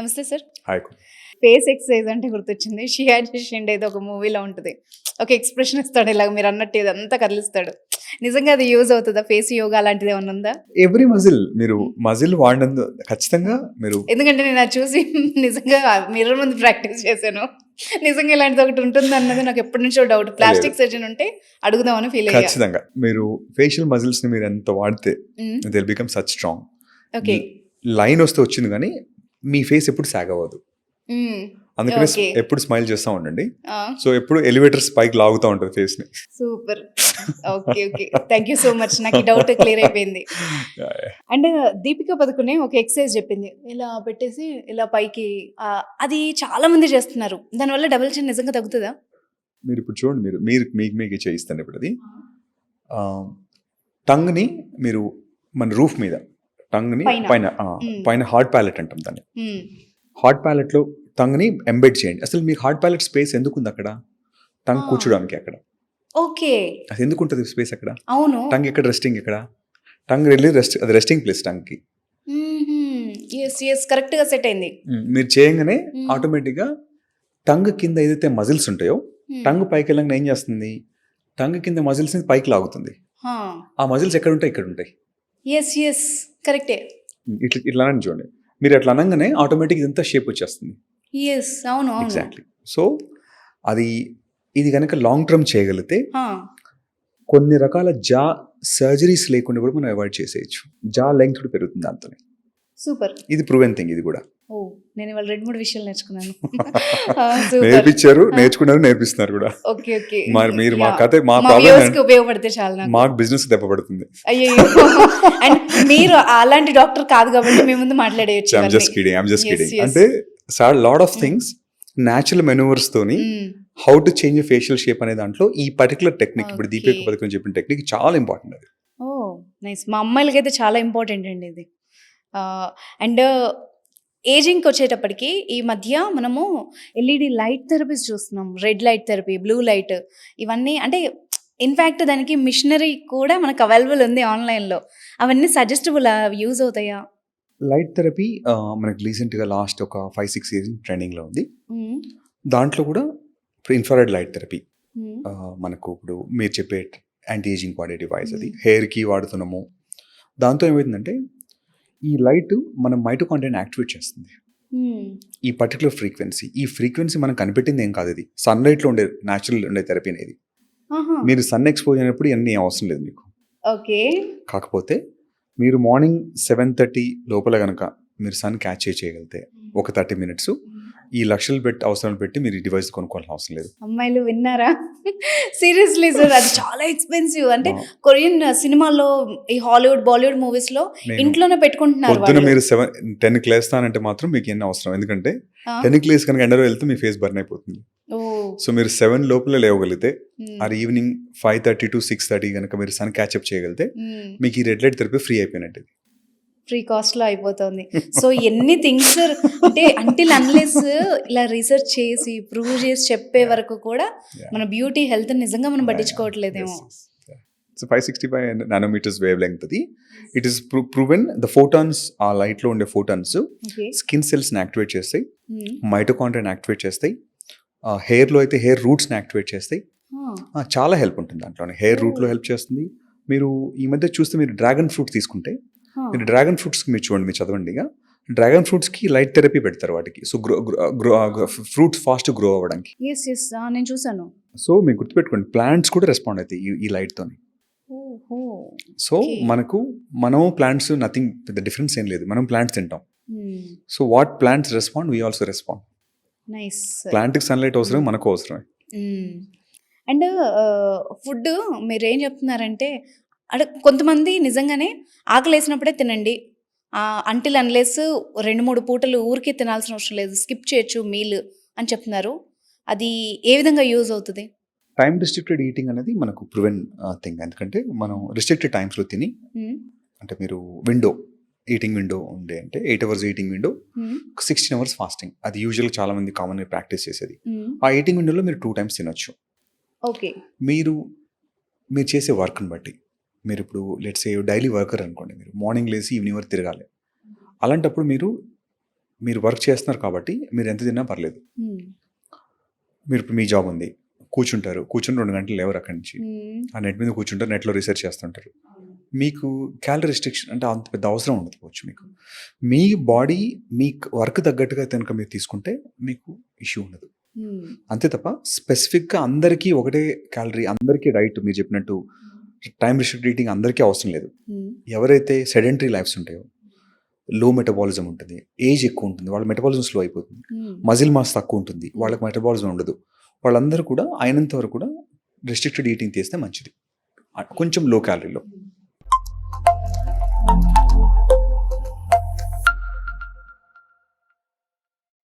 నమస్తే sir. Hi. Face exercise అంటే గుర్తొచ్చింది. 'షీ హాడ్ షిండ్' ఏదో ఒక మూవీలో ఉంటది. ఒక ఎక్స్‌ప్రెషన్ ఇస్తాడు ఇలాగ మీరన్నట్టు ఇదంతా కదిలిస్తాడు. నిజంగా అది యూజ్ అవుతదా? ఫేస్ యోగా అలాంటిది ఏమన్నా ఉందా? ఎవ్రీ మజిల్ మీరు మజిల్ వాడినందు ఖచ్చితంగా మీరు ఎందుకంటే నేను అది చూసి నిజంగా మిర్రర్ ముందు ప్రాక్టీస్ చేశాను. నిజంగా ఇలాంటిది ఒకటి ఉంటుందన్నది నాకు ఎప్పటి నుంచో డౌట్. ప్లాస్టిక్ సర్జన్ ఉంటే అడుగుదామని ఫీల్ అయ్యా. ఖచ్చితంగా మీరు ఫేషియల్ మజిల్స్ ని మీరు ఎంత వాడితే హ్మ్. They will become such strong. Okay. Line వస్తే వచ్చింది కానీ మీ ఫేస్ ఎప్పుడు సాగ్ అవ్వదు. హ్మ్. అందుకని ఓకే. ఎప్పుడు స్మైల్ చేస్తూ ఉండండి. ఆ! సో ఎప్పుడు ఎలివేటర్స్ పైకి లాగుతూ ఉంటుంది ఫేస్ ని. Super. Okay. Okay. Thank you so much. నాకు ఈ డౌట్ క్లియర్ అయిపోయింది. అండ్ దీపిక పదుకొనే ఒక ఎక్సర్సైజ్ చెప్పింది. ఇలా పెట్టేసి ఇలా పైకి అది చాలా మంది చేస్తున్నారు. దానివల్ల డబుల్ చిన్ నిజంగా తగ్గుతదా? మీరు ఇప్పుడు చూడండి మీరు మీరు మీకు మీకు చేయిస్తాను ఇప్పుడు అది. టంగ్ ని మీరు మన రూఫ్ మీద టంగ్ ని పైన. పైన పైన హార్డ్ ప్యాలెట్ అంటాం దాన్ని. హ్మ్. హార్డ్ ప్యాలెట్ లో టంగ్ ని ఎంబెడ్ చేయండి. అసలు మీకు హార్డ్ ప్యాలెట్ స్పేస్ ఎందుకు ఉంది అక్కడ? టంగ్ ఆ! కూర్చోడానికి అక్కడ. ఓకే. అది ఎందుకు ఉంటుంది స్పేస్ అక్కడ? అవును. టంగ్ ఎక్కడ రెస్టింగ్ ఎక్కడ? టంగ్ వెళ్ళి అది రెస్టింగ్ ప్లేస్ టంగ్ కి. హుహు. యెస్. కరెక్ట్‌గా సెట్ అయింది. మీరు చేయంగానే హ్మ్. ఆటోమేటిక్ గా టంగ్ కింద ఏదైతే మజిల్స్ ఉంటాయో హ్మ్. టంగ్ పైకి వెళ్ళగానే ఏం చేస్తుంది? టంగ్ కింద మజిల్స్ ని పైకి లాగుతుంది. ఆ! ఆ మజిల్స్ ఎక్కడ ఉంటాయి? ఇక్కడ ఉంటాయి. యెస్. కరెక్టే. ఇట్లా ఇట్లా అని చూడండి. మీరు అట్లా అనగానే ఆటోమేటిక్ ఇదంతా షేప్ వచ్చేస్తుంది. అవును. ఎగ్జాక్ట్లీ. సో అది ఇది కనుక లాంగ్ టర్మ్ చేయగలిగితే ఆ! కొన్ని రకాల జా సర్జరీస్ లేకుండా కూడా మనం అవాయిడ్ చేసేయచ్చు. జా లెంగ్త్ కూడా పెరుగుతుంది దాంతోనే. సూపర్. ఇది ప్రూవెన్ థింగ్ ఇది కూడా. ఓహ్! నేను ఇవాళ 2, 3 విషయాలు నేర్చుకున్నాను. సూపర్. నేర్పించారు, నేర్చుకున్నారు, నేర్పిస్తున్నారు కూడా. ఓకే. మరి మీరు మా యాహ్! కథ మా మా ప్రాబ్లం వ్యూవర్స్‌కి ఉపయోగపడితే చాలు నాకు. మాకు బిజినెస్ దెబ్బ పడుతుంది. అయ్యయ్యో! అండ్ మీరు అలాంటి డాక్టర్ కాదు కాబట్టి మీ ముందు మాట్లాడేయొచ్చు ఐఎమ్ జస్ట్ కిడింగ్. అంటే లాట్ ఆఫ్ థింగ్స్ న్యాచురల్ మెనూవర్స్ తోని how to change facial shape అనే దాంట్లో ఈ పర్టికులర్ టెక్నిక్ ఇప్పుడు దీపిక పథకం చెప్పిన టెక్నిక్ చాలా ఇంపార్టెంట్ అది. ఓహ్! నైస్. మా అమ్మాయిలకైతే చాలా ఇంపార్టెంట్ అండి ఇది. అండ్ ఏజింగ్‌కి వచ్చేటప్పటికి ఈ మధ్య మనము ఎల్ఈడీ లైట్ థెరపీస్ చూస్తున్నాం. Red light therapy, blue light ఇవన్నీ అంటే ఇన్‌ఫాక్ట్ దానికి మిషనరీ కూడా మనకు అవైలబుల్ ఉంది ఆన్‌లైన్‌లో. అవన్నీ సజెస్టబులా? యూజ్ అవుతాయా? లైట్ థెరపీ మనకి రీసెంట్గా లాస్ట్ ఒక 5-6 ఇయర్స్ ట్రెండింగ్లో ఉంది. హ్మ్. దాంట్లో కూడా ఇప్పుడు ఇన్ఫ్రారెడ్ లైట్ థెరపీ హ్మ్. మనకు ఇప్పుడు మీరు చెప్పే యాంటీ ఏజింగ్ వాడే డివైస్ అది హెయిర్కి వాడుతున్నాము. దాంతో ఏమవుతుందంటే ఈ లైట్ మన మైటోకాండ్రియాని యాక్టివేట్ చేస్తుంది. హ్మ్. ఈ పర్టికులర్ ఈ ఫ్రీక్వెన్సీ మనం కనిపెట్టింది ఏం కాదు. ఇది సన్లైట్లో ఉండే న్యాచురల్ ఉండే థెరపీ అనేది. ఆహా! మీరు సన్ ఎక్స్పోజ్ అయినప్పుడు ఇవన్నీ అవసరం లేదు మీకు. ఓకే. కాకపోతే మీరు మార్నింగ్ 7:30 లోపల కనుక మీరు సన్ క్యాచ్ చేయగలిగితే ఒక 30 మినిట్స్ ఈ లక్షలు పెట్టి అవసరం పెట్టి మీరు ఈ డివైస్ కొనుక్కోవాల్సిన అవసరం లేదు. అమ్మాయిలు విన్నారా? సీరియస్లీ సార్ అది చాలా ఎక్స్‌పెన్సివ్. అంటే కొరియన్ సినిమాల్లో ఈ హాలీవుడ్, బాలీవుడ్ మూవీస్‌లో నేను ఇంట్లోనే పెట్టుకుంటున్నారు పొద్దున వాళ్ళు. మీరు 10కి లేస్తానంటే మాత్రం మీకు ఎన్ని అవసరం. ఎందుకంటే ఆ! 10కి లేసి కనుక ఎండలో వెళ్తే మీ ఫేస్ బర్న్ అయిపోతుంది. ఓహ్! సో మీరు 7 లోపల లేవగలిగితే హ్మ్. ఆర్ ఈవినింగ్ 5:30 to 6:30 కనుక మీరు సన్ క్యాచ్అప్ చేయగలిగితే హ్మ్. మీకు ఈ రెడ్ లైట్ థెరపీ ఫ్రీ అయిపోయినట్టు. ఫ్రీ కాస్ట్‌లో అయిపోతుంది. సో ఎన్ని థింగ్స్ అంటే అంటిల్ అన్లెస్ ఇలా రీసెర్చ్ చేసి, ప్రూవ్ చేసి చెప్పే వరకు కూడా మన బ్యూటీ, హెల్త్ నిజంగా మనం పట్టించుకోవట్లేదేమో. సో 565 నానోమీటర్స్ వేవ్ లెంగ్త్ అది. It is proven the photons ఆ లైట్లో ఉండే ఫోటాన్స్ ఓకే. స్కిన్ సెల్స్ని యాక్టివేట్ చేస్తాయి, హ్మ్. మైటోకాండ్రియాని యాక్టివేట్ చేస్తాయి, హెయిర్లో అయితే హెయిర్ రూట్స్ని యాక్టివేట్ చేస్తాయి. ఆ! చాలా హెల్ప్ ఉంటుంది దాంట్లోనే. హెయిర్ రూట్లో ఓహ్! హెల్ప్ చేస్తుంది. మీరు ఈ మధ్య చూస్తే మీరు డ్రాగన్ ఫ్రూట్ తీసుకుంటే ఆ! మీరు డ్రాగన్ ఫ్రూట్స్కి మీరు చూడండి, మీరు చదవండి. డ్రాగన్ ఫ్రూట్స్కి లైట్ థెరపీ పెడతారు వాటికి. సో ఫ్రూట్స్ ఫాస్ట్ గ్రో అవ్వడానికి. యెస్. నేను చూసాను. సో మీరు గుర్తుపెట్టుకోండి, ప్లాంట్స్ కూడా రెస్పాండ్ అవుతాయి ఈ లైట్తోని. ఓహో! So okay. మనం ప్లాంట్స్ నథింగ్ పెద్ద డిఫరెన్స్ ఏం లేదు. మనం ప్లాంట్స్ తింటాం. హ్మ్. So what plants respond we also respond. Nice. ప్లాంట్కి సన్లైట్ అవసరం, మనకు అవసరమే. హ్మ్. అండ్ ఫుడ్ మీరేం చెప్తున్నారంటే కొంతమంది నిజంగానే ఆకలేసినప్పుడే తినండి. అంటిల్ అన్లెస్ 2, 3 పూటలు ఊరికే తినాల్సిన అవసరం లేదు. స్కిప్ చేయొచ్చు మీల్ అని చెప్తున్నారు. అది ఏ విధంగా యూజ్ అవుతది? టైం రిస్ట్రిక్టెడ్ ఈటింగ్ అనేది మనకు ప్రూవెన్ థింగ్. ఎందుకంటే మనం రిస్ట్రిక్టెడ్ టైమ్స్లో తిని, హ్మ్. అంటే మీరు ఈటింగ్ విండో ఉండే అంటే 8 అవర్స్ ఈటింగ్ విండో, హ్మ్. 16 అవర్స్ ఫాస్టింగ్. అది యూజువల్గా చాలా మంది కామన్గా ప్రాక్టీస్ చేసేది. హ్మ్. ఆ ఈటింగ్ విండోలో మీరు 2 టైమ్స్ తినొచ్చు. ఓకే. మీరు చేసే వర్క్ని బట్టి, మీరు ఇప్పుడు లెట్స్ సే డైలీ వర్కర్ అనుకోండి, మీరు మార్నింగ్ లేసి ఈవినింగ్ వరకు తిరగాలి. అలాంటప్పుడు మీరు మీరు వర్క్ చేస్తున్నారు కాబట్టి మీరు ఎంత తిన్నా పర్లేదు. మీరు ఇప్పుడు మీ జాబ్ ఉంది, కూర్చుంటారు, కూర్చుని 2 గంటలు లేవరు అక్కడి నుంచి, ఆ నెట్ మీద కూర్చుంటారు, నెట్లో రీసెర్చ్ చేస్తుంటారు. మీకు క్యాలరీ రిస్ట్రిక్షన్ అంటే అంత పెద్ద అవసరం ఉండకపోవచ్చు మీకు. మీ బాడీ మీ వర్క్ తగ్గట్టుగా కనుక మీరు తీసుకుంటే మీకు ఇష్యూ ఉండదు. అంతే తప్ప స్పెసిఫిక్గా అందరికీ ఒకటే క్యాలరీ, అందరికీ డైట్ మీరు చెప్పినట్టు టైం రిస్ట్రిక్ట్ ఈటింగ్ అందరికీ అవసరం లేదు. ఎవరైతే సెడెంటరీ లైఫ్స్ ఉంటాయో, లో మెటబాలిజం ఉంటుంది, ఏజ్ ఎక్కువ ఉంటుంది, వాళ్ళ మెటబాలిజం స్లో అయిపోతుంది, మజిల్ మాస్ తక్కువ ఉంటుంది, వాళ్ళకి మెటబాలిజం ఉండదు, వాళ్ళందరూ కూడా అయినంత వరకు కూడా రెస్ట్రిక్టెడ్ ఈటింగ్ చేస్తే మంచిది, కొంచెం లో క్యాలరీలో.